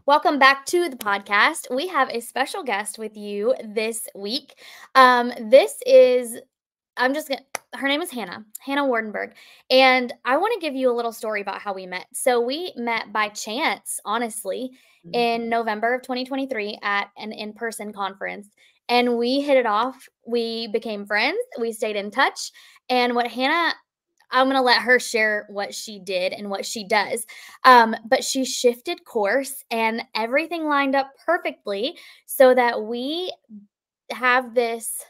Welcome back to the podcast. We have a special guest with you this week. This is, I'm just gonna, her name is Hannah Wardenburg. And I want to give you a little story about how we met. So we met by chance, honestly, Mhm. in November of 2023 at an in person conference. And we hit it off. We became friends. We stayed in touch. And I'm going to let her share what she did and what she does. But she shifted course and everything lined up perfectly so that we have this,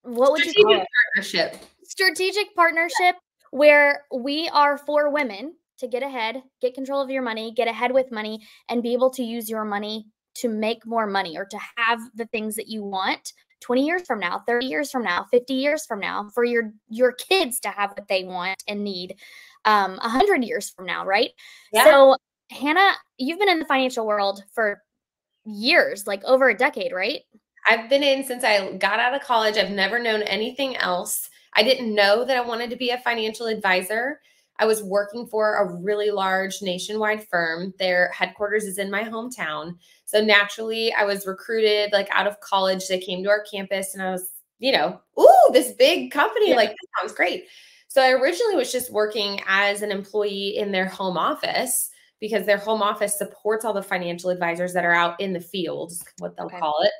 what would you call Strategic it? partnership. Strategic partnership where we are for women to get ahead, get control of your money, get ahead with money, and be able to use your money to make more money or to have the things that you want 20 years from now, 30 years from now, 50 years from now, for your kids to have what they want and need 100 years from now, right? Yeah. So, Hannah, you've been in the financial world for years, like over a decade, right? I've been in since I got out of college. I've never known anything else. I didn't know that I wanted to be a financial advisor. I was working for a really large nationwide firm. Their headquarters is in my hometown. So naturally, I was recruited like out of college. They came to our campus and I was, ooh, this big company, Yeah. like this sounds great. So I originally was just working as an employee in their home office because their home office supports all the financial advisors that are out in the field, is what they'll Okay. call it.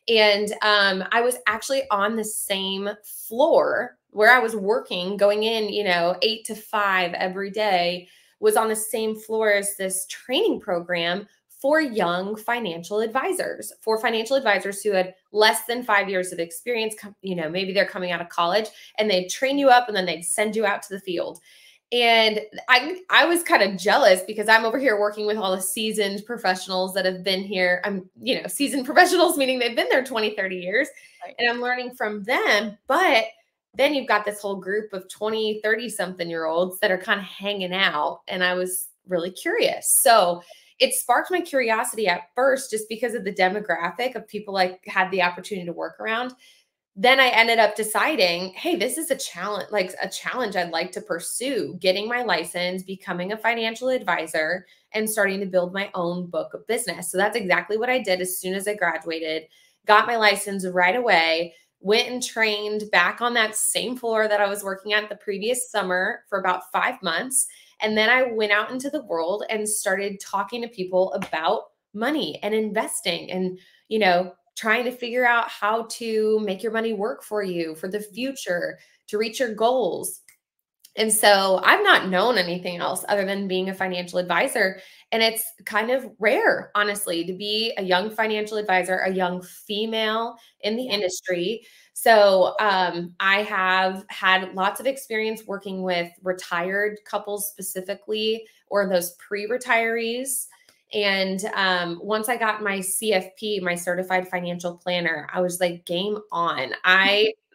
And I was actually on the same floor where I was working, going in, 8 to 5 every day, was on the same floor as this training program for young financial advisors, who had less than 5 years of experience. Maybe they're coming out of college and they'd train you up and then they'd send you out to the field. And I was kind of jealous because I'm over here working with all the seasoned professionals that have been here. Seasoned professionals, meaning they've been there 20, 30 years, Right. and I'm learning from them. But then you've got this whole group of 20, 30 something year olds that are kind of hanging out. And I was really curious. So it sparked my curiosity at first, just because of the demographic of people I had the opportunity to work around. Then I ended up deciding, hey, this is a challenge I'd like to pursue, getting my license, becoming a financial advisor, and starting to build my own book of business. So that's exactly what I did as soon as I graduated, got my license right away, went and trained back on that same floor that I was working at the previous summer for about 5 months. And then I went out into the world and started talking to people about money and investing and, trying to figure out how to make your money work for you for the future to reach your goals. And so I've not known anything else other than being a financial advisor. And it's kind of rare, honestly, to be a young financial advisor, a young female in the Yeah. industry. So I have had lots of experience working with retired couples specifically, or those pre-retirees. And once I got my CFP, my certified financial planner, I was like, game on.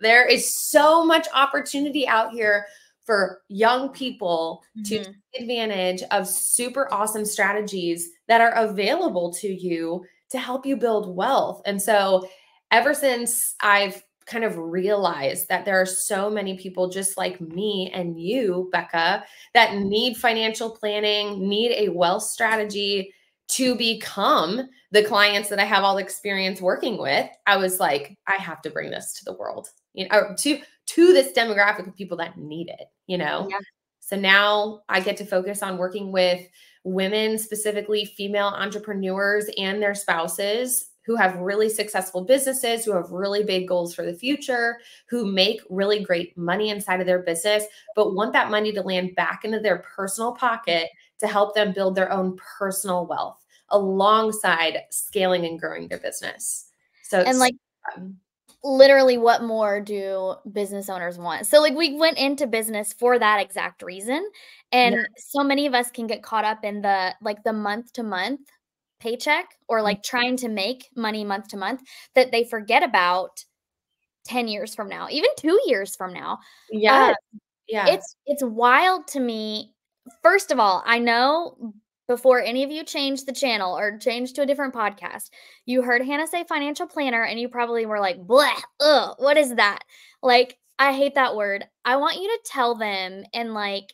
There is so much opportunity out here for young people to Mhm. take advantage of super awesome strategies that are available to you to help you build wealth. And so ever since I've kind of realized that there are so many people just like me and you, Becca, that need financial planning, need a wealth strategy to become the clients that I have all the experience working with, I was like, I have to bring this to the world, or to this demographic of people. That need it. Yeah. So now I get to focus on working with women, specifically female entrepreneurs and their spouses, who have really successful businesses, who have really big goals for the future, who make really great money inside of their business, but want that money to land back into their personal pocket to help them build their own personal wealth alongside scaling and growing their business. So And it's like literally what more do business owners want? So like we went into business for that exact reason. yeah. And so many of us can get caught up in the month to month paycheck or like trying to make money month to month that they forget about 10 years from now, even 2 years from now. Uh Yes. Yeah. it's wild to me. First of all, I know before any of you changed the channel or changed to a different podcast, you heard Hannah say financial planner and you probably were like, "Blah, ugh, what is that?" Like, I hate that word. I want you to tell them and like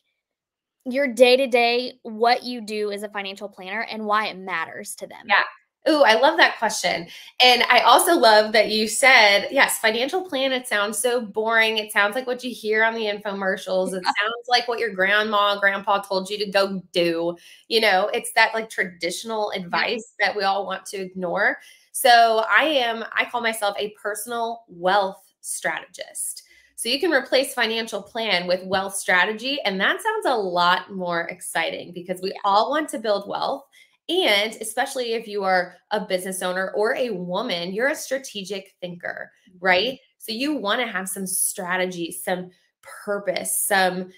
your day-to-day, what you do as a financial planner and why it matters to them. Yeah. Ooh, I love that question. And I also love that you said, yes, financial plan, it sounds so boring. It sounds like what you hear on the infomercials. It sounds like what your grandma, grandpa told you to go do. It's that like traditional Yep. advice that we all want to ignore. So I call myself a personal wealth strategist. So you can replace financial plan with wealth strategy. And that sounds a lot more exciting because we all want to build wealth. And especially if you are a business owner or a woman, you're a strategic thinker, right? So you want to have some strategy, some purpose, some,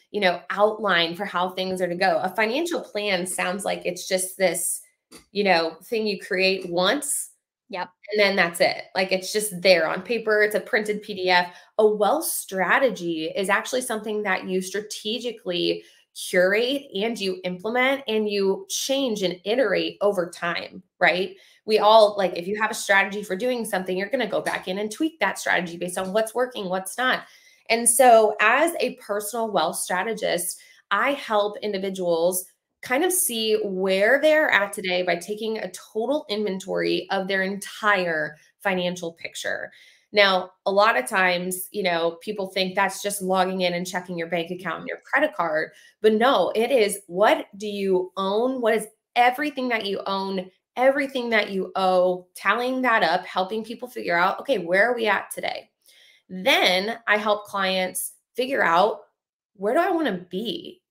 outline for how things are to go. A financial plan sounds like it's just this, thing you create once. Yep. And then that's it. Like it's just there on paper. It's a printed PDF. A wealth strategy is actually something that you strategically curate and you implement and you change and iterate over time, right? We all like, if you have a strategy for doing something, you're going to go back in and tweak that strategy based on what's working, what's not. And so as a personal wealth strategist, I help individuals kind of see where they're at today by taking a total inventory of their entire financial picture. Now, a lot of times, people think that's just logging in and checking your bank account and your credit card. But no, it is, what do you own? What is everything that you own, everything that you owe, tallying that up, helping people figure out, okay, where are we at today? Then I help clients figure out, where do I want to be?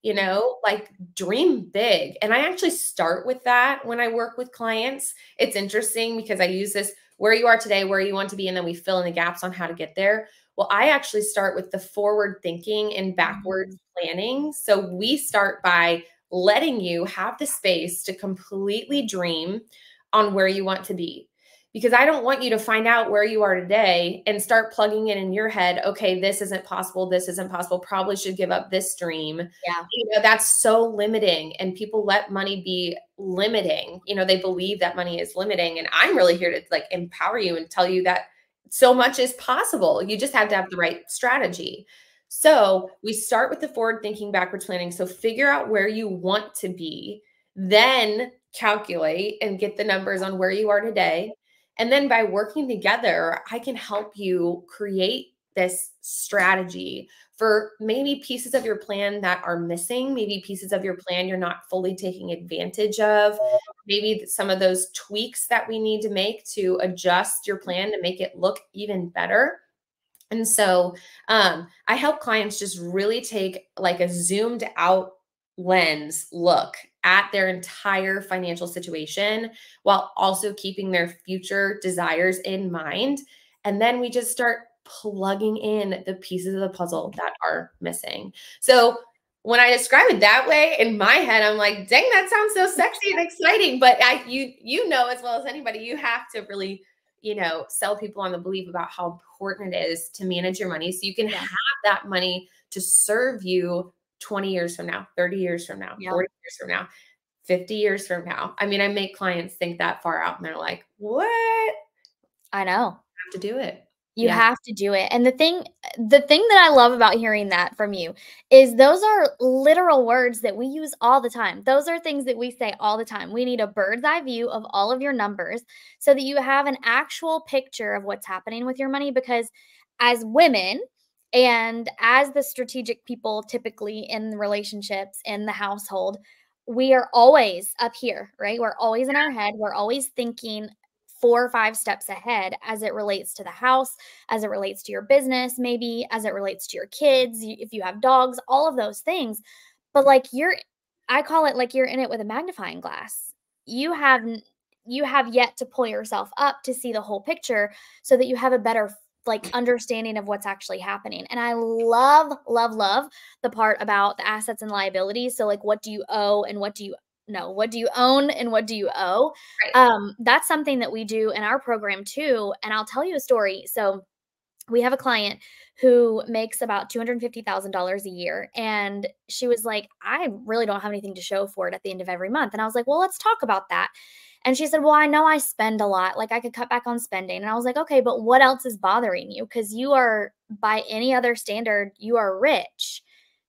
Like dream big. And I actually start with that when I work with clients. It's interesting because I use this, where you are today, where you want to be, and then we fill in the gaps on how to get there. Well, I actually start with the forward thinking and backwards planning. So we start by letting you have the space to completely dream on where you want to be. Because I don't want you to find out where you are today and start plugging in your head, okay, this isn't possible. This isn't possible. Probably should give up this dream. Yeah. That's so limiting. And people let money be limiting. They believe that money is limiting. And I'm really here to like empower you and tell you that so much is possible. You just have to have the right strategy. So we start with the forward thinking, backwards planning. So figure out where you want to be, then calculate and get the numbers on where you are today. And then by working together, I can help you create this strategy for maybe pieces of your plan that are missing, maybe pieces of your plan you're not fully taking advantage of, maybe some of those tweaks that we need to make to adjust your plan to make it look even better. And so I help clients just really take like a zoomed out lens look at their entire financial situation while also keeping their future desires in mind. And then we just start plugging in the pieces of the puzzle that are missing. So when I describe it that way in my head, I'm like, dang, that sounds so sexy and exciting. But you know, as well as anybody, you have to really, sell people on the belief about how important it is to manage your money so you can have that money to serve you 20 years from now, 30 years from now, 40 years from now, 50 years from now. I mean, I make clients think that far out and they're like, what? I know. I have to do it. You have to do it. And the thing that I love about hearing that from you is those are literal words that we use all the time. Those are things that we say all the time. We need a bird's eye view of all of your numbers so that you have an actual picture of what's happening with your money, because as women and as the strategic people typically in the relationships in the household, we are always up here, right? We're always in our head. We're always thinking 4 or 5 steps ahead as it relates to the house, as it relates to your business, maybe as it relates to your kids, if you have dogs, all of those things. But like I call it like you're in it with a magnifying glass. You have yet to pull yourself up to see the whole picture so that you have a better like understanding of what's actually happening. And I love, love, love the part about the assets and liabilities. So like, what do you owe and what do you no, what do you own and what do you owe? Right. That's something that we do in our program too. And I'll tell you a story. So we have a client who makes about $250,000 a year. And she was like, I really don't have anything to show for it at the end of every month. And I was like, well, let's talk about that. And she said, well, I know I spend a lot. Like I could cut back on spending. And I was like, okay, but what else is bothering you? Because you are, by any other standard, you are rich.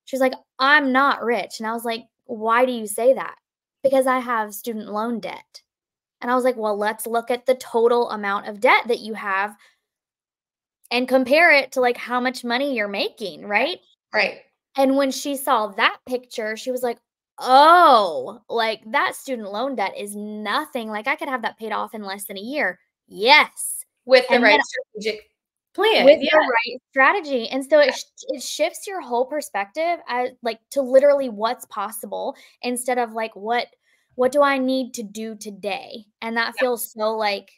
She's like, I'm not rich. And I was like, "Why do you say that?" "Because I have student loan debt." And I was like, "Well, let's look at the total amount of debt that you have and compare it to, like, how much money you're making," right? Right. And when she saw that picture, she was like, "Oh, like, that student loan debt is nothing, like, I could have that paid off in less than a year." Yes. With the And then right strategic with plan. Yeah. the right strategy, and so it shifts your whole perspective as like, to literally what's possible instead of, like, what do I need to do today? And that feels so, like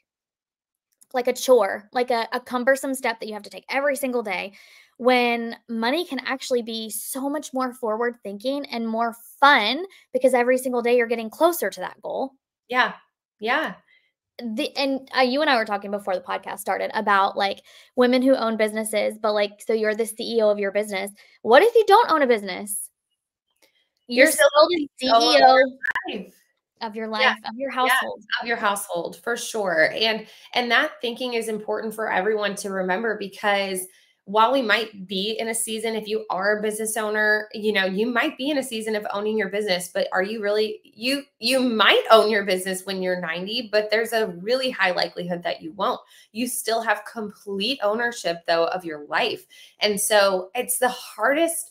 a chore, like a cumbersome step that you have to take every single day, when money can actually be so much more forward thinking and more fun because every single day you're getting closer to that goal. Yeah. Yeah. You and I were talking before the podcast started about, like, women who own businesses, but, like, so you're the CEO of your business. What if you don't own a business? You're You're still still the the CEO of CEO your life. of your Yeah. life, of your Yeah, household. of your household for sure. And that thinking is important for everyone to remember, because while we might be in a season, if you are a business owner, you might be in a season of owning your business, but are you really, you might own your business when you're 90, but there's a really high likelihood that you won't. You still have complete ownership though of your life. And so it's the hardest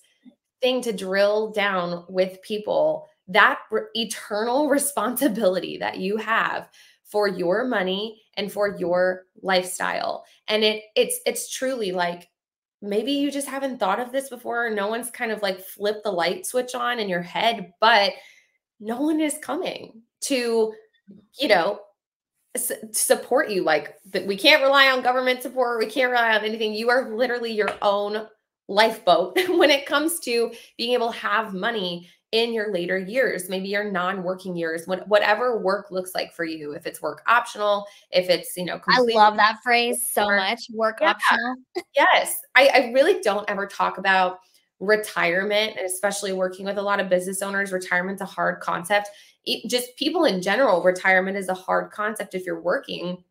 thing to drill down with people, that eternal responsibility that you have for your money and for your lifestyle. And it's truly like, maybe you just haven't thought of this before. No one's kind of like flipped the light switch on in your head, but no one is coming to, you know, support you. Like that, we can't rely on government support. We can't rely on anything. You are literally your own lifeboat when it comes to being able to have money in your later years, maybe your non-working years, whatever work looks like for you. If it's work optional, if it's, I completely, love that phrase so much, work yeah. optional. Yes. I really don't ever talk about retirement, and especially working with a lot of business owners. Retirement's a hard concept. Just people in general, retirement is a hard concept if you're working,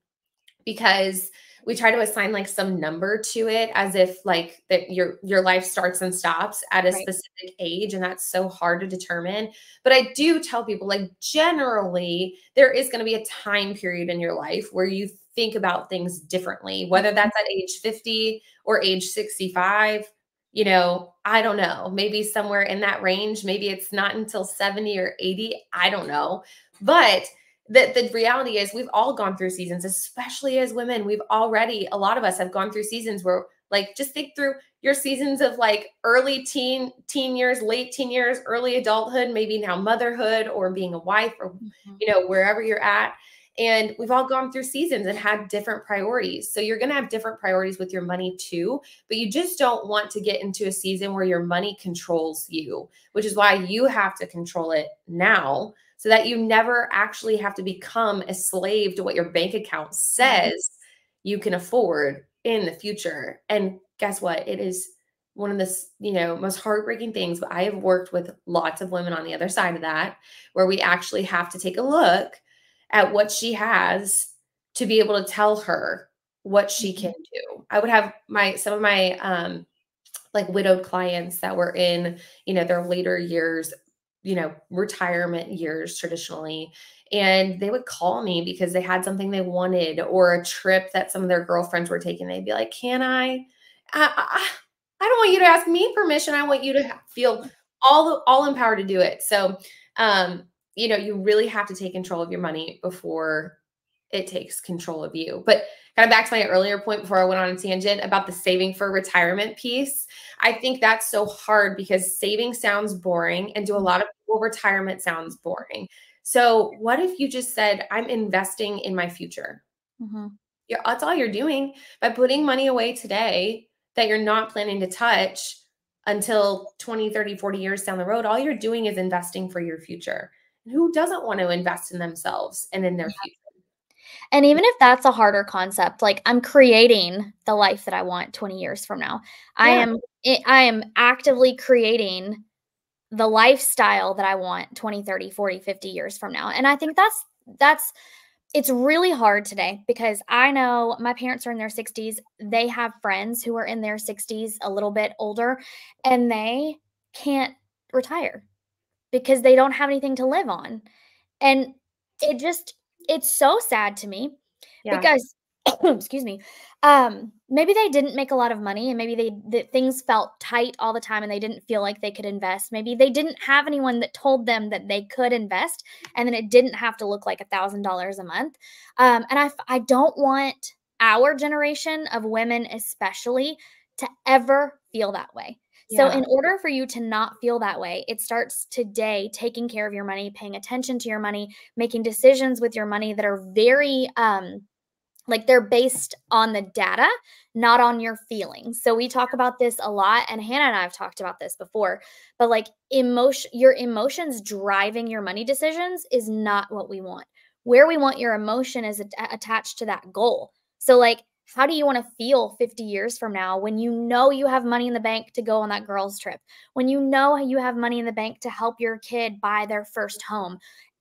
because we try to assign like some number to it as if like that your life starts and stops at a Right. specific age, and that's so hard to determine. But I do tell people, like, generally there is going to be a time period in your life where you think about things differently, whether Mhm. that's at age 50 or age 65. I don't know, maybe somewhere in that range. Maybe it's not until 70 or 80, I don't know. But the reality is, we've all gone through seasons, especially as women. A lot of us have gone through seasons where, like, just think through your seasons of like early teen years, late teen years, early adulthood, maybe now motherhood or being a wife, or Mhm. wherever you're at. And we've all gone through seasons and had different priorities. So you're going to have different priorities with your money too, but you just don't want to get into a season where your money controls you, which is why you have to control it now, so that you never actually have to become a slave to what your bank account Mhm. says you can afford in the future. And guess what? It is one of the, most heartbreaking things. But I have worked with lots of women on the other side of that, where we actually have to take a look at what she has to be able to tell her what she can Mhm. do. I would have some of my like widowed clients that were in, their later years, retirement years traditionally. And they would call me because they had something they wanted, or a trip that some of their girlfriends were taking. They'd be like, "Can I don't want you to ask me permission. I want you to feel all empowered to do it." So, you really have to take control of your money before it takes control of you. But kind of back to my earlier point before I went on a tangent about the saving for retirement piece. I think that's so hard because saving sounds boring, and to a lot of people, retirement sounds boring. So, what if you just said, "I'm investing in my future"? Mhm. That's all you're doing by putting money away today that you're not planning to touch until 20, 30, 40 years down the road. All you're doing is investing for your future. And who doesn't want to invest in themselves and in their future? And even if that's a harder concept, like, I'm creating the life that I want 20 years from now. I Yeah. am I am actively creating the lifestyle that I want 20, 30, 40, 50 years from now. And I think that's it's really hard today because I know my parents are in their 60s. They have friends who are in their 60s, a little bit older, and they can't retire. because they don't have anything to live on. And it just it's so sad to me Yeah. because excuse me, maybe they didn't make a lot of money and maybe things felt tight all the time and they didn't feel like they could invest. Maybe they didn't have anyone that told them that they could invest and then it didn't have to look like $1,000 a month. And I don't want our generation of women especially to ever feel that way. So Yeah. in order for you to not feel that way, it starts today taking care of your money, paying attention to your money, making decisions with your money that are very like they're based on the data, not on your feelings. So we talk about this a lot, and Hannah and I have talked about this before, but like your emotions driving your money decisions is not what we want. Where we want your emotion is attached to that goal. So like, how do you want to feel 50 years from now when you know you have money in the bank to go on that girls trip? When you know you have money in the bank to help your kid buy their first home?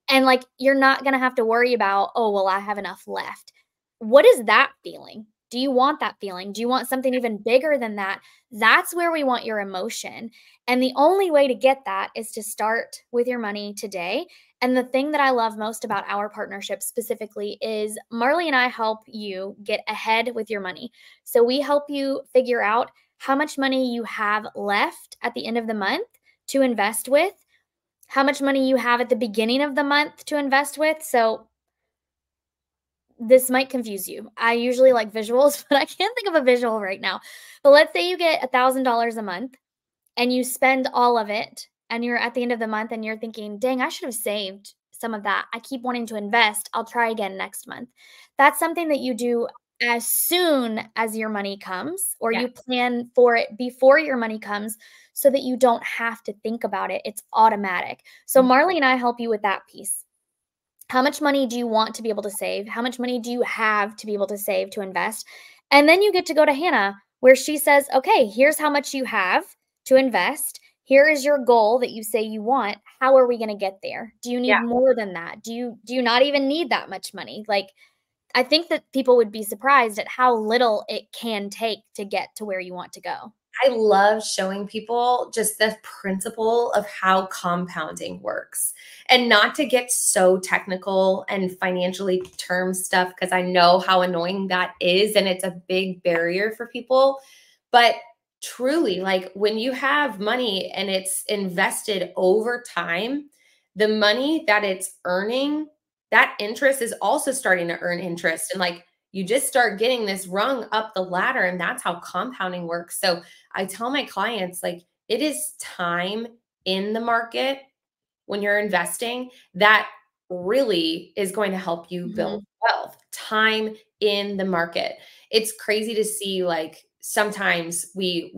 And like, you're not going to have to worry about, oh, well, I have enough left. What is that feeling? Do you want that feeling? Do you want something even bigger than that? That's where we want your emotion. And the only way to get that is to start with your money today. And the thing that I love most about our partnership specifically is Marley and I help you get ahead with your money. So we help you figure out how much money you have left at the end of the month to invest with, how much money you have at the beginning of the month to invest with. So this might confuse you. I usually like visuals, but I can't think of a visual right now. But let's say you get $1,000 a month and you spend all of it, and you're at the end of the month and you're thinking, dang, I should have saved some of that. I keep wanting to invest. I'll try again next month. That's something that you do as soon as your money comes, or Yeah. you plan for it before your money comes so that you don't have to think about it. It's automatic. So, Marley and I help you with that piece. How much money do you want to be able to save? How much money do you have to be able to save to invest? And then you get to go to Hannah, where she says, okay, here's how much you have to invest. Here is your goal that you say you want. How are we going to get there? Do you Yeah. need more than that? Do you not even need that much money? Like, I think that people would be surprised at how little it can take to get to where you want to go. I love showing people just the principle of how compounding works and not to get so technical and financially term stuff because I know how annoying that is and it's a big barrier for people. But truly, like when you have money and it's invested over time, the money that it's earning, that interest is also starting to earn interest. And like you just start getting this rung up the ladder, and that's how compounding works. So I tell my clients, like, it is time in the market when you're investing that really is going to help you build Mhm. wealth. Time in the market. It's crazy to see, like, sometimes we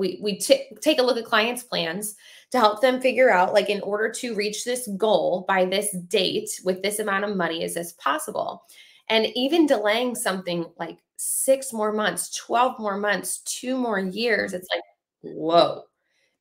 take a look at clients' plans to help them figure out, like, in order to reach this goal by this date with this amount of money, is this possible? And even delaying something like 6 more months, 12 more months, 2 more years, it's like, whoa,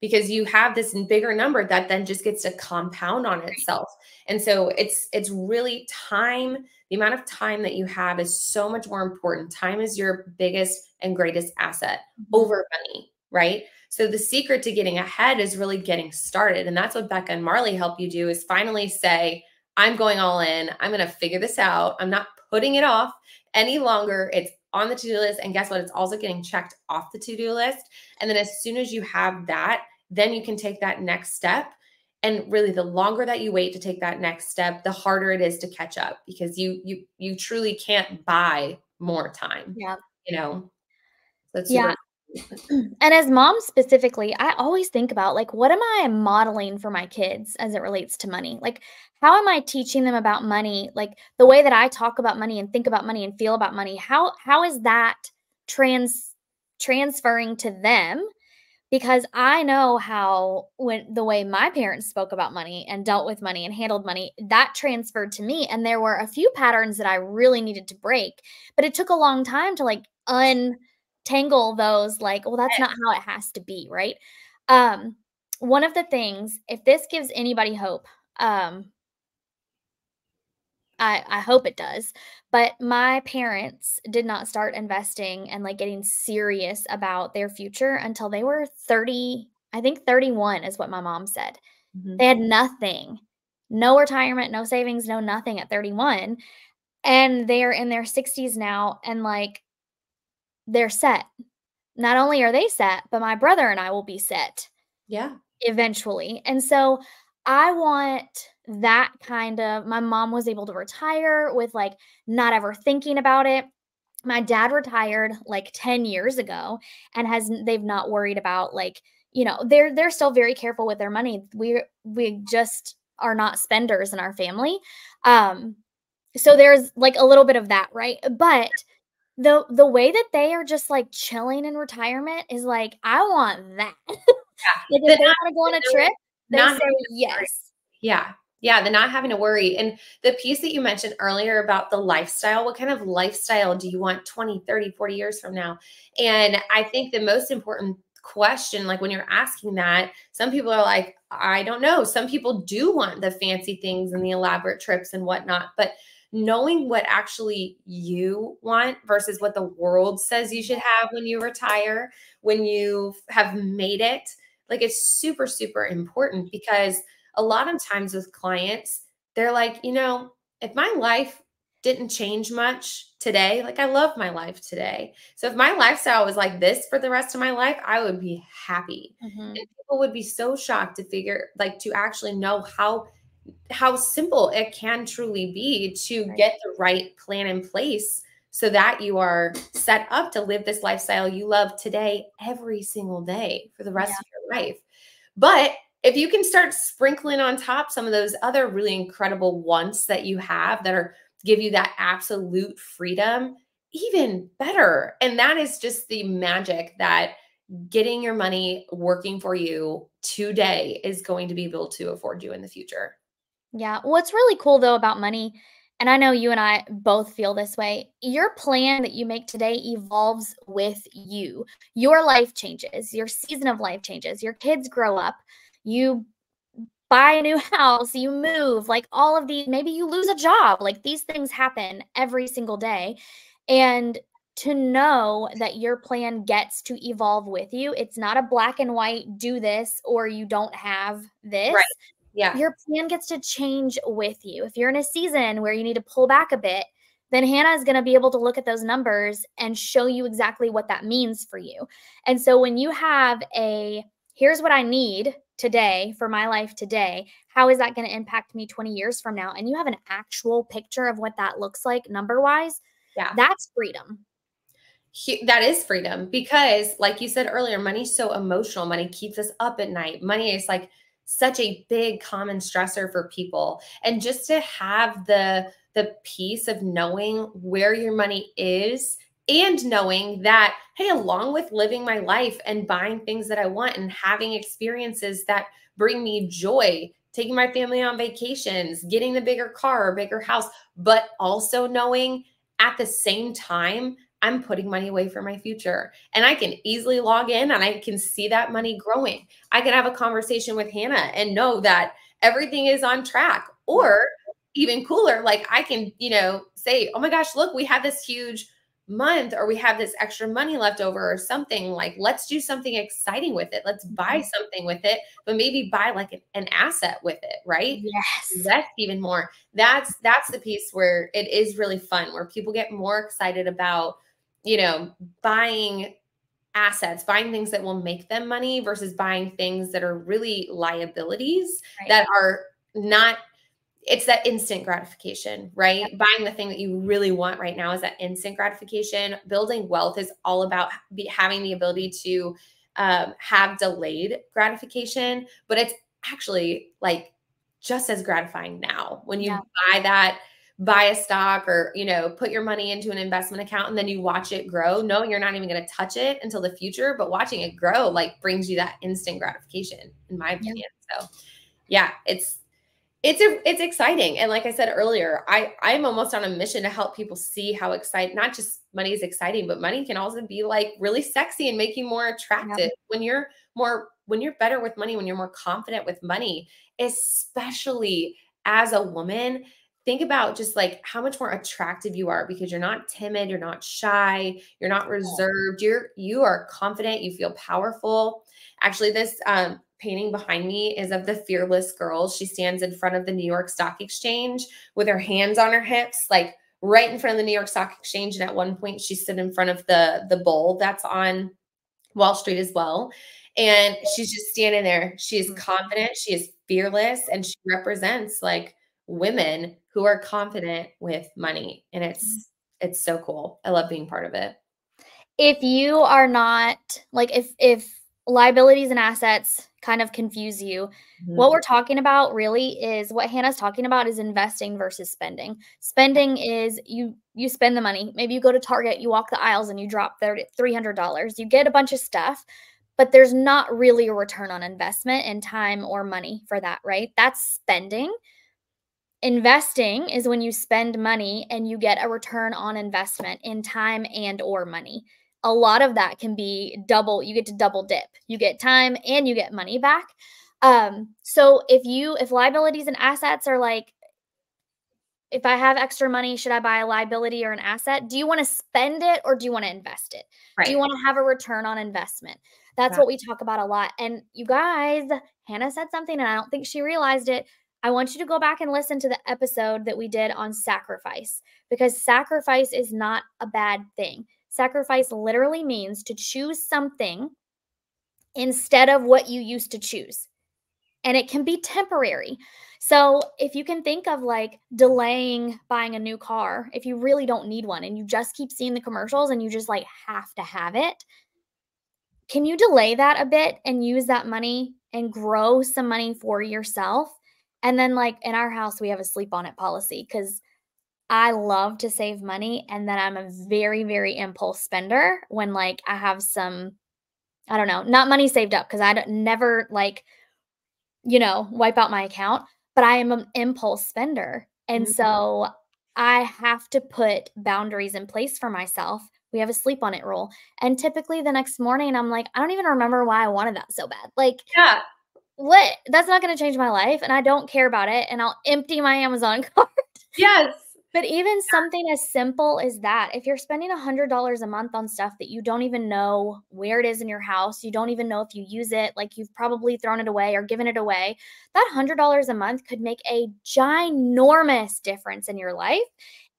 because you have this bigger number that then just gets to compound on itself. And so it's really time. The amount of time that you have is so much more important. Time is your biggest and greatest asset Mhm. over money, right? So the secret to getting ahead is really getting started. And that's what Becca and Marley help you do, is finally say, I'm going all in. I'm going to figure this out. I'm not putting it off any longer. It's on the to-do list. And guess what? It's also getting checked off the to-do list. And then as soon as you have that, then you can take that next step. And really, the longer that you wait to take that next step, the harder it is to catch up, because you truly can't buy more time, Yeah. you know? So it's Yeah. super. And as mom specifically, I always think about like, what am I modeling for my kids as it relates to money? Like, how am I teaching them about money? Like the way that I talk about money and think about money and feel about money, how is that transferring to them? Because I know how when the way my parents spoke about money and dealt with money and handled money, that transferred to me. And there were a few patterns that I really needed to break, but it took a long time to like untangle those, like, well, that's not how it has to be, right? Um, one of the things, if this gives anybody hope, I hope it does. But my parents did not start investing and like getting serious about their future until they were 30, I think 31 is what my mom said. Mhm. They had nothing. No retirement, no savings, no nothing at 31, and they're in their 60s now, and, like, they're set. Not only are they set, but my brother and I will be set Yeah. eventually, and so I want that kind of my mom was able to retire with, like, not ever thinking about it. My dad retired, like, 10 years ago and they've not worried about, like, they're still very careful with their money. We just are not spenders in our family. Um, so there's, like, a little bit of that, right? But the way that they are just, like, chilling in retirement is, like, I want that. Yeah. Like, if The they wanna go on a trip, they not say having to worry. yes. Yeah. Yeah, the not having to worry. And the piece that you mentioned earlier about the lifestyle, what kind of lifestyle do you want 20, 30, 40 years from now? And I think the most important question, like when you're asking that, some people are like, I don't know. Some people do want the fancy things and the elaborate trips and whatnot, but knowing what actually you want versus what the world says you should have when you retire, when you have made it, like it's super, super important because a lot of times with clients, they're like, if my life didn't change much today, like I love my life today. So if my lifestyle was like this for the rest of my life, I would be happy. Mhm. And people would be so shocked to figure, like to actually know how simple it can truly be to Right. get the right plan in place so that you are set up to live this lifestyle you love today every single day for the rest Yeah. of your life. But if you can start sprinkling on top some of those other really incredible wants that you have that are give you that absolute freedom, even better. And that is just the magic that getting your money working for you today is going to be able to afford you in the future. Yeah. What's really cool though about money, and I know you and I both feel this way, your plan that you make today evolves with you. Your life changes, your season of life changes, your kids grow up, you buy a new house, you move, like all of these, maybe you lose a job. Like these things happen every single day. And to know that your plan gets to evolve with you, it's not a black and white, do this or you don't have Right. this. Yeah. Your plan gets to change with you. If you're in a season where you need to pull back a bit, then Hannah is going to be able to look at those numbers and show you exactly what that means for you. And so when you have here's what I need today for my life today, how is that going to impact me 20 years from now? And you have an actual picture of what that looks like number wise, Yeah. that's freedom. That is freedom because, like you said earlier, money's so emotional. Money keeps us up at night. Money is like such a big common stressor for people. And just to have the peace of knowing where your money is and knowing that, hey, along with living my life and buying things that I want and having experiences that bring me joy, taking my family on vacations, getting the bigger car or bigger house, but also knowing at the same time I'm putting money away for my future. And I can easily log in and I can see that money growing. I can have a conversation with Hannah and know that everything is on track. Yeah. Or even cooler, like I can, say, oh my gosh, look, we have this huge month or we have this extra money left over or something. Like, let's do something exciting with it. Let's buy Mhm. something with it, but maybe buy like an asset with it, right? Yes. That's even more. That's the piece where it is really fun, where people get more excited about buying assets, buying things that will make them money versus buying things that are really liabilities Right. that are not, it's that instant gratification, Yeah. right? Buying the thing that you really want right now is that instant gratification. Building wealth is all about having the ability to have delayed gratification, but it's actually like just as gratifying now when Yeah. you buy a stock or put your money into an investment account and then you watch it grow, knowing you're not even going to touch it until the future, but watching it grow like brings you that instant gratification, in my Yeah. opinion. So yeah, it's exciting. And like I said earlier, I'm almost on a mission to help people see how exciting, not just money is exciting, but money can also be like really sexy and make you more Yeah. attractive when you're better with money, when you're more confident with money, especially as a woman. Think about just like how much more attractive you are because you're not timid, you're not shy, you're not reserved, you are confident, you feel powerful. Actually, painting behind me is of the fearless girl. She stands in front of the New York Stock Exchange with her hands on her hips, like right in front of the New York Stock Exchange. And at one point she stood in front of the bull that's on Wall Street as well. And she's just standing there. She is confident, she is fearless, and she represents like women who are confident with money. And it's so cool. I love being part of it. If you are not like if liabilities and assets kind of confuse you, what we're talking about really is what Hannah's talking about is investing versus spending. Spending is you spend the money. Maybe you go to Target, you walk the aisles and you drop $300. You get a bunch of stuff, but there's not really a return on investment in time or money for that, right? That's spending. Investing is when you spend money and you get a return on investment in time and or money. A lot of that can be double. You get to double dip. You get time and you get money back. So if liabilities and assets are like, if I have extra money, should I buy a liability or an asset? Do you want to spend it or do you want to invest it? Do you Right. want to have a return on investment? That's Yeah. what we talk about a lot. And you guys, Hannah said something and I don't think she realized it. I want you to go back and listen to the episode that we did on sacrifice, because sacrifice is not a bad thing. Sacrifice literally means to choose something instead of what you used to choose. And it can be temporary. So if you can think of like delaying buying a new car, if you really don't need one and you just keep seeing the commercials and you just like have to have it, can you delay that a bit and use that money and grow some money for yourself? And then like in our house, we have a sleep on it policy because I love to save money. And then I'm a very, very impulse spender when like I have some, I don't know, not money saved up because never like wipe out my account, but I am an impulse spender. And Mhm. so I have to put boundaries in place for myself. We have a sleep on it rule. And typically the next morning, I'm like, I don't even remember why I wanted that so bad. Like, Yeah. what? That's not going to change my life. And I don't care about it. And I'll empty my Amazon cart. Yes. But even something as simple as that, if you're spending $100 a month on stuff that you don't even know where it is in your house, you don't even know if you use it, like you've probably thrown it away or given it away, that $100 a month could make a ginormous difference in your life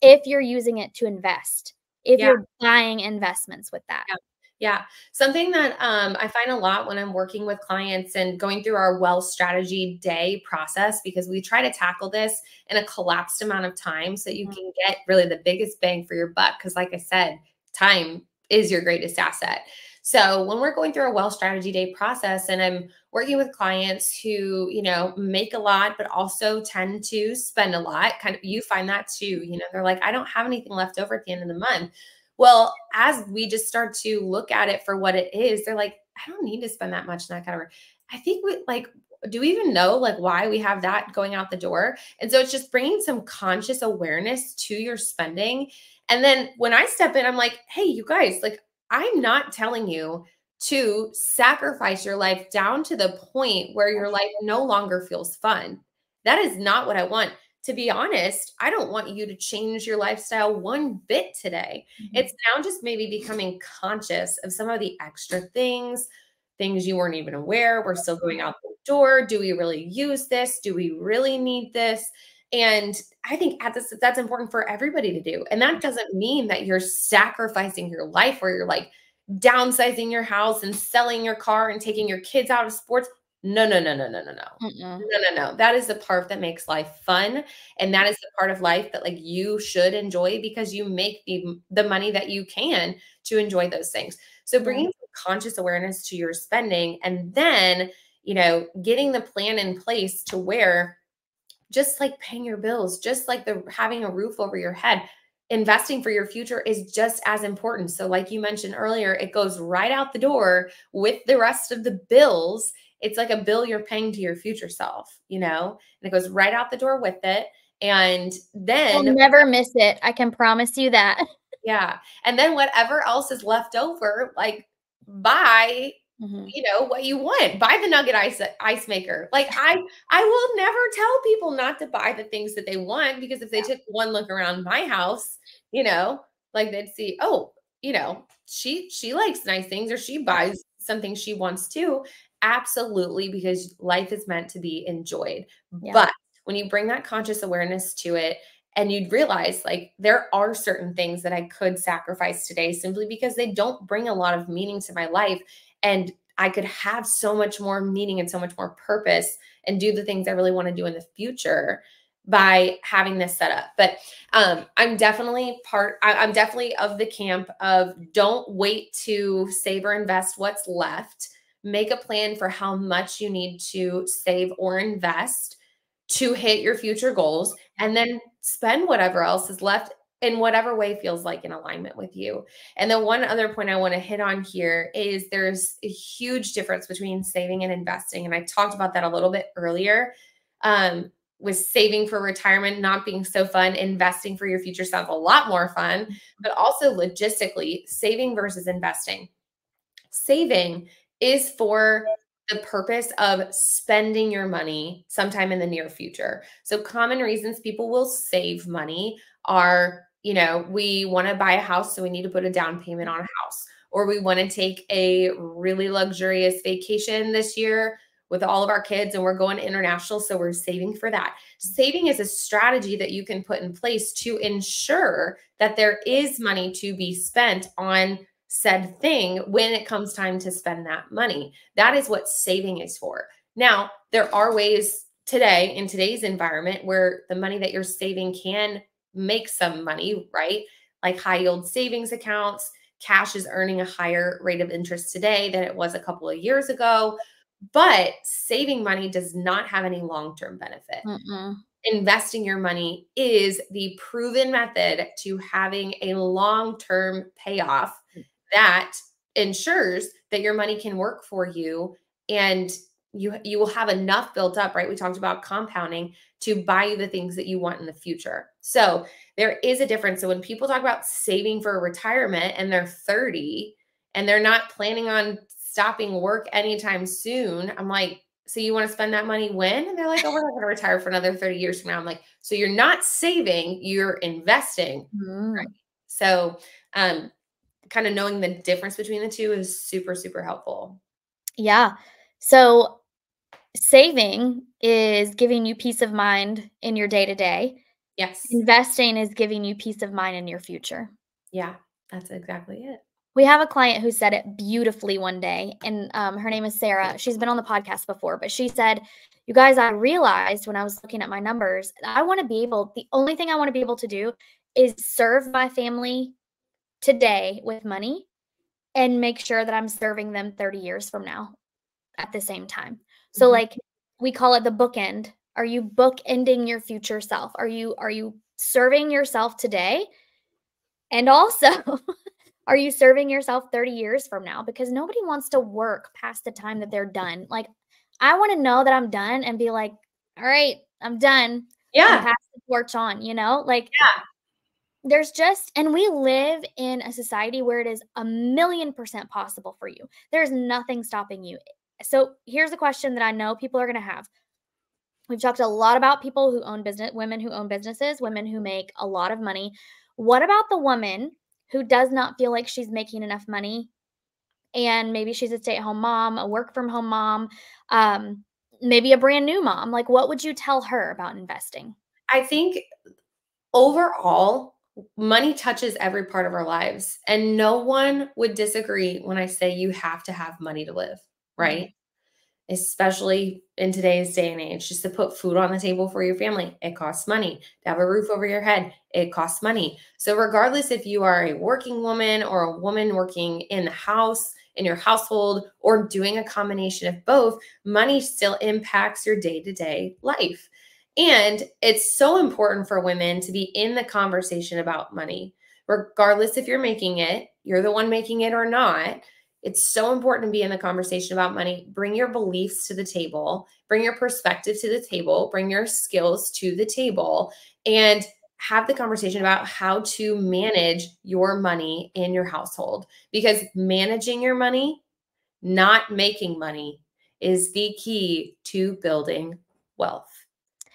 if you're using it to invest, if Yeah. you're buying investments with that. Yeah. Yeah. Something that I find a lot when I'm working with clients and going through our wealth strategy day process, because we try to tackle this in a collapsed amount of time so you can get really the biggest bang for your buck. Because like I said, time is your greatest asset. So when we're going through a wealth strategy day process and I'm working with clients who, make a lot, but also tend to spend a lot, kind of, you find that too, they're like, I don't have anything left over at the end of the month. Well, as we just start to look at it for what it is, they're like, I don't need to spend that much in that category. I think we like, do we even know like why we have that going out the door? And so it's just bringing some conscious awareness to your spending. And then when I step in, I'm like, hey, you guys, like, I'm not telling you to sacrifice your life down to the point where your life no longer feels fun. That is not what I want. To be honest, I don't want you to change your lifestyle one bit today. It's now just maybe becoming conscious of some of the extra things you weren't even aware. We're still going out the door. Do we really use this? Do we really need this? And I think that's important for everybody to do. And that doesn't mean that you're sacrificing your life or you're like downsizing your house and selling your car and taking your kids out of sports. No, no, no, no, no, no, no. Mm-mm. No, no, no. That is the part that makes life fun. And that is the part of life that like you should enjoy because you make the money that you can to enjoy those things. So bringing some conscious awareness to your spending and then, getting the plan in place to where just like paying your bills, just like having a roof over your head, investing for your future is just as important. So like you mentioned earlier, it goes right out the door with the rest of the bills. It's like a bill you're paying to your future self, and it goes right out the door with it. And You'll then, never miss it. I can promise you that. yeah. And then whatever else is left over, like buy, Mhm. what you want. Buy the nugget ice maker. Like I will never tell people not to buy the things that they want, because if they took one look around my house, like they'd see, oh, she likes nice things or she buys something she wants to. Absolutely, because life is meant to be enjoyed. Yeah. But when you bring that conscious awareness to it, and you'd realize like there are certain things that I could sacrifice today simply because they don't bring a lot of meaning to my life. And I could have so much more meaning and so much more purpose and do the things I really want to do in the future by having this set up. But I'm definitely I'm definitely of the camp of don't wait to save or invest what's left. Make a plan for how much you need to save or invest to hit your future goals, and then spend whatever else is left in whatever way feels like in alignment with you. And then one other point I want to hit on here is there's a huge difference between saving and investing. And I talked about that a little bit earlier. With saving for retirement not being so fun, investing for your future sounds a lot more fun, but also logistically, saving versus investing. Saving is for the purpose of spending your money sometime in the near future. So common reasons people will save money are, we want to buy a house, so we need to put a down payment on a house, or we want to take a really luxurious vacation this year with all of our kids and we're going international, so we're saving for that. Saving is a strategy that you can put in place to ensure that there is money to be spent on said thing when it comes time to spend that money. That is what saving is for. Now, there are ways today in today's environment where the money that you're saving can make some money, right? Like high yield savings accounts. Cash is earning a higher rate of interest today than it was a couple of years ago. But saving money does not have any long-term benefit. Mm-mm. Investing your money is the proven method to having a long-term payoff that ensures that your money can work for you, and you will have enough built up, right? We talked about compounding to buy you the things that you want in the future. So there is a difference. So when people talk about saving for retirement and they're 30 and they're not planning on stopping work anytime soon, I'm like, so you want to spend that money when? And they're like, oh, we're not going to retire for another 30 years from now. I'm like, so you're not saving, you're investing. Right? So kind of knowing the difference between the two is super, super helpful. Yeah. So saving is giving you peace of mind in your day to day. Yes. Investing is giving you peace of mind in your future. Yeah, that's exactly it. We have a client who said it beautifully one day, and her name is Sarah. She's been on the podcast before, but she said, "You guys, I realized when I was looking at my numbers, I want to be able, the only thing I want to be able to do is serve my family today with money and make sure that I'm serving them 30 years from now at the same time." So like we call it the bookend. Are you bookending your future self? Are you serving yourself today? And also, are you serving yourself 30 years from now? Because nobody wants to work past the time that they're done. Like, I want to know that I'm done and be like, all right, I'm done. Yeah. And pass the torch on, Like, Yeah. there's just, and we live in a society where it is 1,000,000% possible for you. There's nothing stopping you. So here's a question that I know people are going to have. We've talked a lot about people who own business, women who own businesses, women who make a lot of money. What about the woman who does not feel like she's making enough money, and maybe she's a stay-at-home mom, a work from home mom, maybe a brand new mom? Like, what would you tell her about investing? I think overall, money touches every part of our lives, and no one would disagree when I say you have to have money to live, right? Especially in today's day and age, just to put food on the table for your family, it costs money. To have a roof over your head, it costs money. So regardless if you are a working woman or a woman working in the house, in your household, or doing a combination of both, money still impacts your day-to-day life. And it's so important for women to be in the conversation about money, regardless if you're making it, you're the one making it or not. It's so important to be in the conversation about money. Bring your beliefs to the table, bring your perspective to the table, bring your skills to the table, and have the conversation about how to manage your money in your household. Because managing your money, not making money, is the key to building wealth.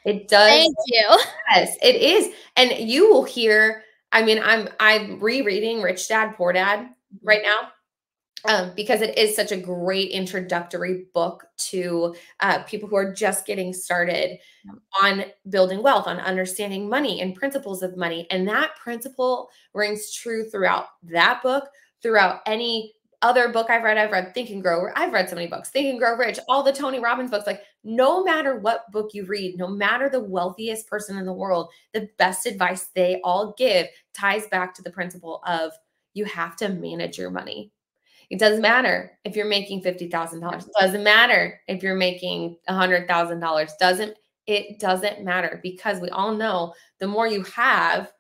It does. Thank you. Yes, it is. And you will hear, I mean, I'm rereading Rich Dad, Poor Dad right now. because it is such a great introductory book to people who are just getting started on building wealth, on understanding money and principles of money. And that principle rings true throughout that book, throughout any other book I've read. I've read Think and Grow. I've read so many books, Think and Grow Rich, all the Tony Robbins books. Like, no matter what book you read, no matter the wealthiest person in the world, the best advice they all give ties back to the principle of you have to manage your money. It doesn't matter if you're making $50,000. Doesn't matter if you're making $100,000. It doesn't matter, because we all know the more you have,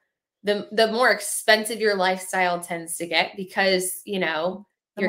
the more expensive your lifestyle tends to get, because, you know, The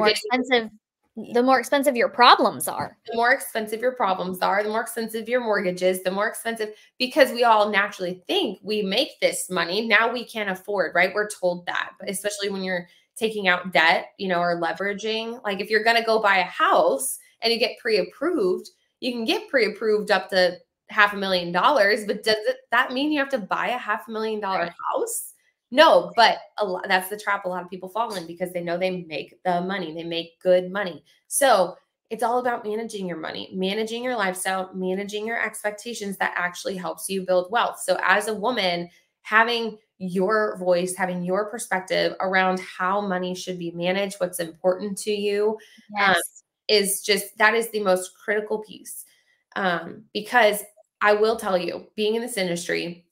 more expensive your problems are. The more expensive your problems are, the more expensive your mortgages, the more expensive, because we all naturally think we make this money, now we can't afford, right? We're told that, but especially when you're taking out debt, you know, or leveraging. Like, if you're going to go buy a house and you get pre-approved, you can get pre-approved up to $500,000, but does that mean you have to buy a $500,000 house? No, but that's the trap a lot of people fall in, because they know they make the money, they make good money. So it's all about managing your money, managing your lifestyle, managing your expectations. That actually helps you build wealth. So as a woman, having your voice, having your perspective around how money should be managed, what's important to you, Yes. that is the most critical piece. Because I will tell you, being in this industry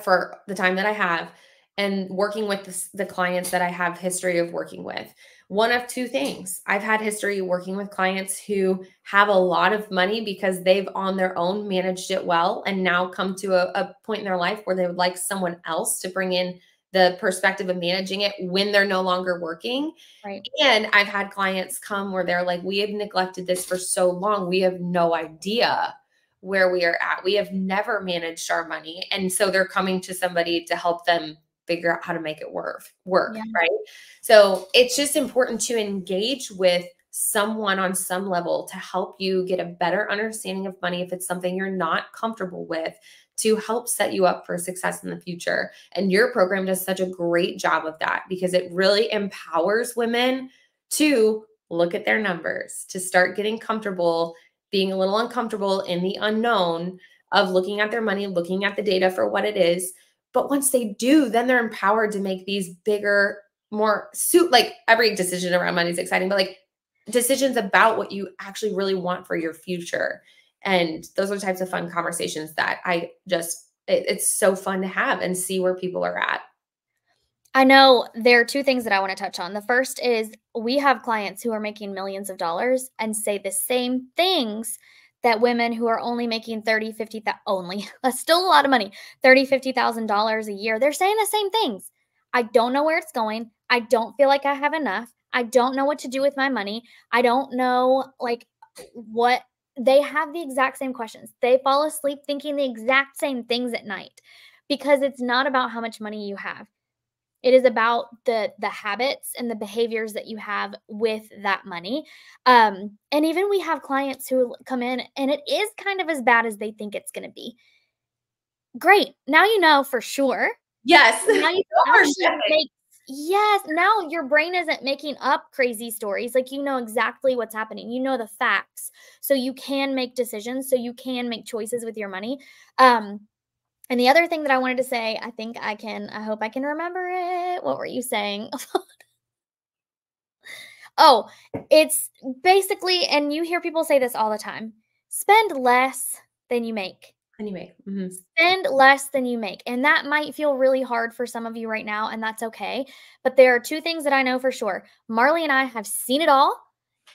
for the time that I have, and working with the clients that I have history of working with, one of two things. I've had history working with clients who have a lot of money because they've on their own managed it well, and now come to a point in their life where they would like someone else to bring in the perspective of managing it when they're no longer working. Right. And I've had clients come where they're like, we have neglected this for so long, we have no idea where we are at. We have never managed our money. And so they're coming to somebody to help them figure out how to make it work, Yeah. right? So it's just important to engage with someone on some level to help you get a better understanding of money if it's something you're not comfortable with, to help set you up for success in the future. And your program does such a great job of that, because it really empowers women to look at their numbers, to start getting comfortable, being a little uncomfortable in the unknown of looking at their money, looking at the data for what it is. But once they do, then they're empowered to make these bigger, more like, every decision around money is exciting, but like decisions about what you actually really want for your future. And those are the types of fun conversations that it's so fun to have and see where people are at. I know there are two things that I want to touch on. The first is, we have clients who are making millions of dollars and say the same things that women who are only making 30, 50, only, that's still a lot of money, $50,000 a year. They're saying the same things. I don't know where it's going. I don't feel like I have enough. I don't know what to do with my money. I don't know, like, what they have the exact same questions. They fall asleep thinking the exact same things at night, because it's not about how much money you have. It is about the habits and the behaviors that you have with that money. And even we have clients who come in and it is kind of as bad as they think it's going to be. Great. Now you know for sure. Yes. Now you can actually make, yes, now your brain isn't making up crazy stories. Like, you know exactly what's happening. You know the facts. So you can make decisions, so you can make choices with your money. And the other thing that I wanted to say, I hope I can remember it. What were you saying? Oh, it's basically, and you hear people say this all the time, spend less than you make. Anyway. Spend less than you make. And that might feel really hard for some of you right now, and that's okay. But there are two things that I know for sure. Marley and I have seen it all,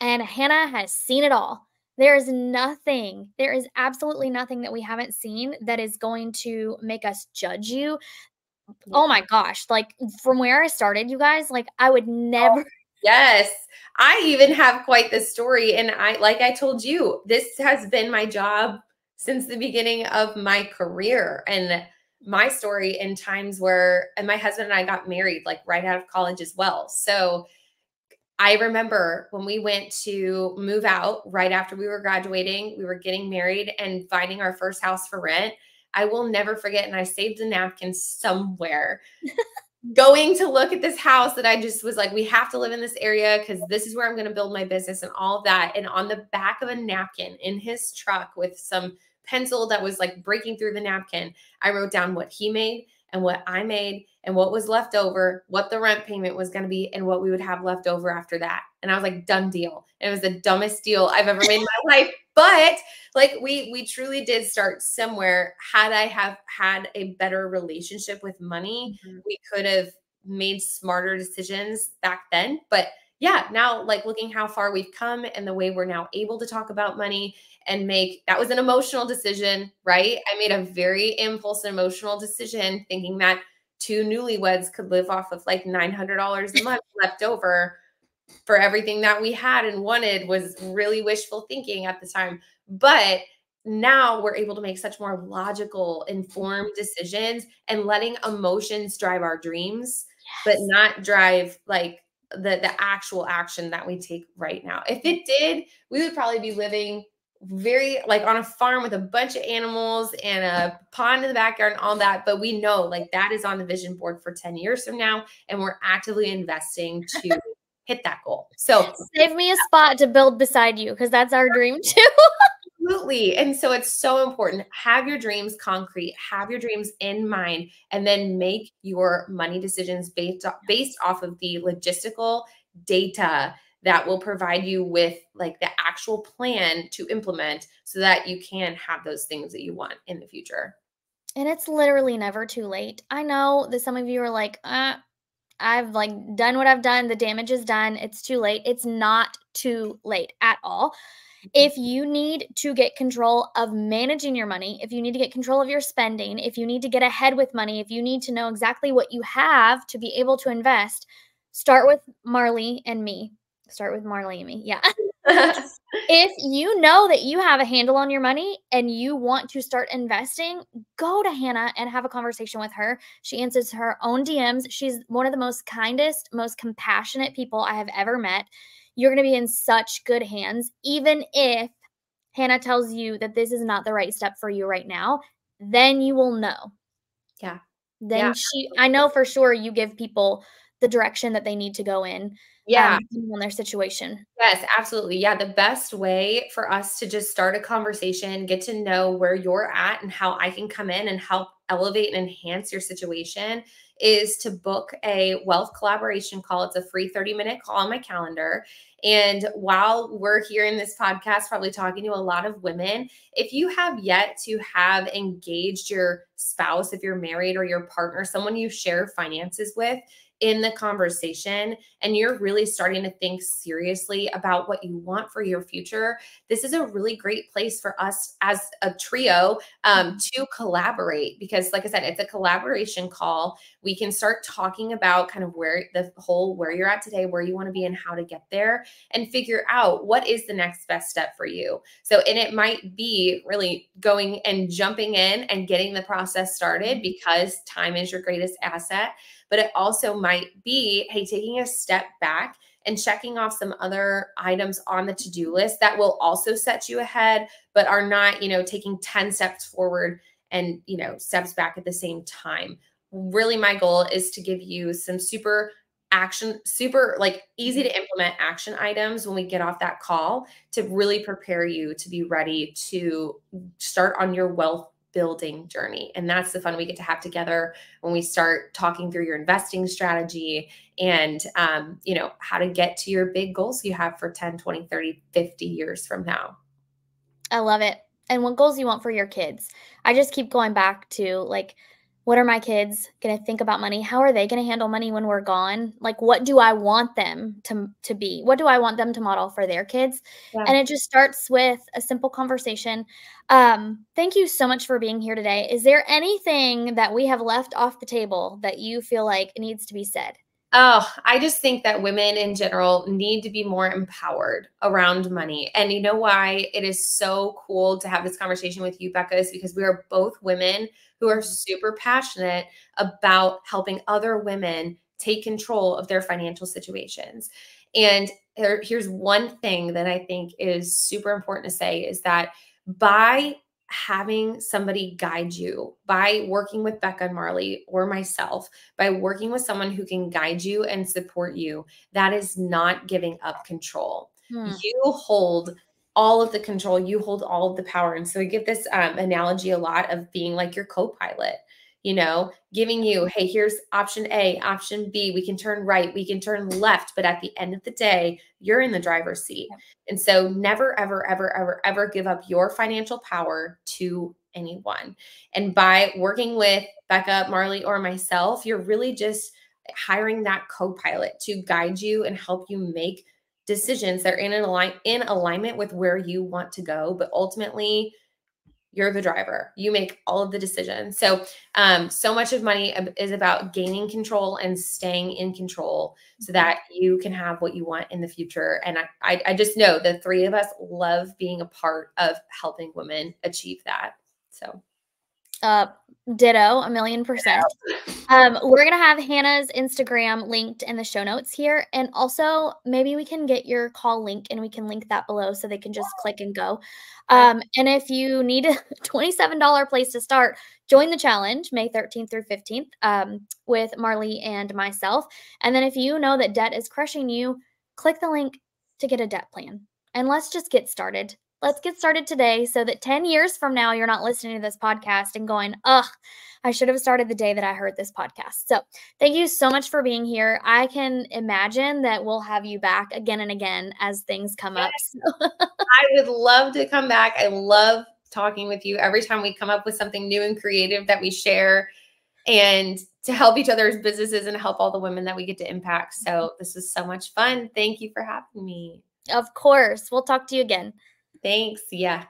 and Hannah has seen it all. There is absolutely nothing that we haven't seen that is going to make us judge you. Yeah. Oh my gosh. Like, from where I started, you guys, like, I would never. Yes. I even have quite the story. And like I told you, this has been my job since the beginning of my career. And my story in times where, and my husband and I got married like right out of college as well. So I remember when we went to move out right after we were graduating, we were getting married and finding our first house for rent. I will never forget. And I saved a napkin somewhere. going to look at this house that I just was like, we have to live in this area because this is where I'm going to build my business and all of that. And on the back of a napkin in his truck with some pencil that was like breaking through the napkin, I wrote down what he made and what I made and what was left over, what the rent payment was going to be, and what we would have left over after that. And I was like, done deal. And it was the dumbest deal I've ever made in my life. But like we truly did start somewhere. Had I have had a better relationship with money, we could have made smarter decisions back then. But yeah, now like looking how far we've come and the way we're now able to talk about money and that was an emotional decision, right? I made a very impulsive emotional decision thinking that two newlyweds could live off of like $900 a month left over for everything that we had and wanted was really wishful thinking at the time. But now we're able to make such more logical, informed decisions and letting emotions drive our dreams, but not drive like the actual action that we take right now. If it did, we would probably be living very like on a farm with a bunch of animals and a pond in the backyard and all that. But we know like that is on the vision board for 10 years from now. And we're actively investing to hit that goal. So save me a spot to build beside you because that's our dream too. absolutely. And so it's so important. Have your dreams concrete, have your dreams in mind, and then make your money decisions based off of the logistical data that will provide you with like the actual plan to implement so that you can have those things that you want in the future. And it's literally never too late. I know that some of you are like, I've like done what I've done. The damage is done. It's too late. It's not too late at all. If you need to get control of managing your money, if you need to get control of your spending, if you need to get ahead with money, if you need to know exactly what you have to be able to invest, start with Marley and me. Start with Marley and me. Yeah. If you know that you have a handle on your money and you want to start investing, go to Hannah and have a conversation with her. She answers her own DMs. She's one of the most kindest, most compassionate people I have ever met. You're going to be in such good hands. Even if Hannah tells you that this is not the right step for you right now, then you will know. Yeah. Then I know for sure you give people the direction that they need to go in, Yeah. depending on their situation. Yes, absolutely. Yeah, the best way for us to just start a conversation, get to know where you're at and how I can come in and help elevate and enhance your situation is to book a wealth collaboration call. It's a free 30-minute call on my calendar. And while we're here in this podcast, probably talking to a lot of women, if you have yet to have engaged your spouse, if you're married or your partner, someone you share finances with, in the conversation and you're really starting to think seriously about what you want for your future, this is a really great place for us as a trio to collaborate because like I said, it's a collaboration call. We can start talking about kind of where you're at today, where you want to be and how to get there and figure out what is the next best step for you. So, and it might be really going and jumping in and getting the process started because time is your greatest asset. But it also might be, hey, taking a step back and checking off some other items on the to-do list that will also set you ahead, but are not, taking 10 steps forward and, steps back at the same time. Really, my goal is to give you some super like easy to implement action items when we get off that call to really prepare you to be ready to start on your wealth building journey. And that's the fun we get to have together when we start talking through your investing strategy and, how to get to your big goals you have for 10, 20, 30, 50 years from now. I love it. And what goals you want for your kids? I just keep going back to like, what are my kids going to think about money? How are they going to handle money when we're gone? Like, what do I want them to be? What do I want them to model for their kids? Yeah. And it just starts with a simple conversation. Thank you so much for being here today. Is there anything that we have left off the table that you feel like needs to be said? Oh, I just think that women in general need to be more empowered around money. And you know why it is so cool to have this conversation with you, Becca, is because we are both women who are super passionate about helping other women take control of their financial situations. And here's one thing that I think is super important to say is that by having somebody guide you by working with Becca and Marley or myself, by working with someone who can guide you and support you, that is not giving up control. You hold all of the control, you hold all of the power. And so I give this analogy a lot of being like your co-pilot, you know, giving you, hey, here's option A, option B, we can turn right, we can turn left. But at the end of the day, you're in the driver's seat. And so never, ever, ever, ever, ever give up your financial power to anyone. And by working with Becca, Marley, or myself, you're really just hiring that co-pilot to guide you and help you make decisions that are in alignment with where you want to go. But ultimately, you're the driver. You make all of the decisions. So, so much of money is about gaining control and staying in control so that you can have what you want in the future. And I just know the three of us love being a part of helping women achieve that. So, ditto, 1,000,000%. We're gonna have Hannah's Instagram linked in the show notes here, and also maybe we can get your call link and we can link that below so they can just click and go. And if you need a $27 place to start, join the challenge May 13th through 15th with Marley and myself. And then if you know that debt is crushing you, click the link to get a debt plan. And let's just get started. Let's get started today so that 10 years from now, you're not listening to this podcast and going, ugh, I should have started the day that I heard this podcast. So thank you so much for being here. I can imagine that we'll have you back again and again as things come up. So. I would love to come back. I love talking with you every time we come up with something new and creative that we share and to help each other's businesses and help all the women that we get to impact. So this is so much fun. Thank you for having me. Of course. We'll talk to you again. Thanks. Yeah.